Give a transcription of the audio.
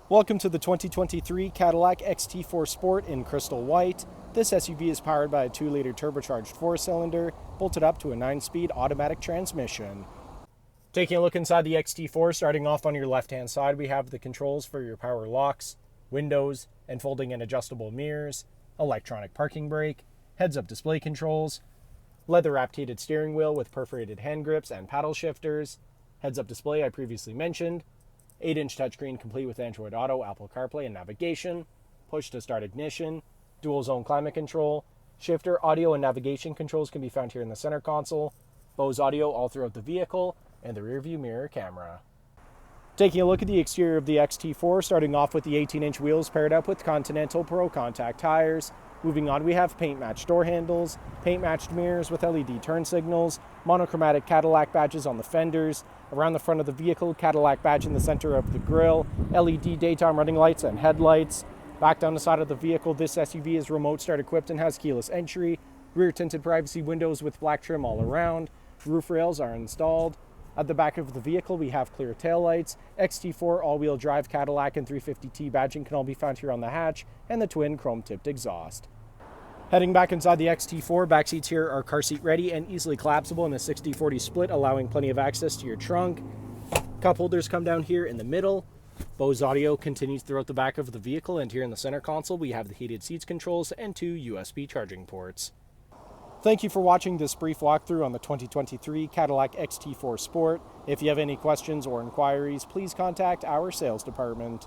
Welcome to the 2023 Cadillac XT4 Sport in crystal white. This SUV is powered by a 2-liter turbocharged 4-cylinder, bolted up to a 9-speed automatic transmission. Taking a look inside the XT4, starting off on your left-hand side, we have the controls for your power locks, windows, and folding and adjustable mirrors, electronic parking brake, heads-up display controls, leather-wrapped heated steering wheel with perforated hand grips and paddle shifters, heads-up display I previously mentioned, 8-inch touchscreen complete with Android Auto, Apple CarPlay, and navigation, push-to-start ignition, dual-zone climate control, shifter, audio, and navigation controls can be found here in the center console, Bose audio all throughout the vehicle, and the rear-view mirror camera. Taking a look at the exterior of the XT4, starting off with the 18-inch wheels paired up with Continental Pro Contact tires. Moving on, we have paint-matched door handles, paint-matched mirrors with LED turn signals, monochromatic Cadillac badges on the fenders. Around the front of the vehicle, Cadillac badge in the center of the grille, LED daytime running lights and headlights. Back down the side of the vehicle, this SUV is remote start equipped and has keyless entry. Rear tinted privacy windows with black trim all around. Roof rails are installed. At the back of the vehicle, we have clear taillights. XT4 all-wheel drive Cadillac and 350T badging can all be found here on the hatch, and the twin chrome-tipped exhaust. Heading back inside the XT4, back seats here are car seat ready and easily collapsible in a 60-40 split, allowing plenty of access to your trunk. Cup holders come down here in the middle. Bose audio continues throughout the back of the vehicle, and here in the center console, we have the heated seats controls and 2 USB charging ports. Thank you for watching this brief walkthrough on the 2023 Cadillac XT4 Sport. If you have any questions or inquiries, please contact our sales department.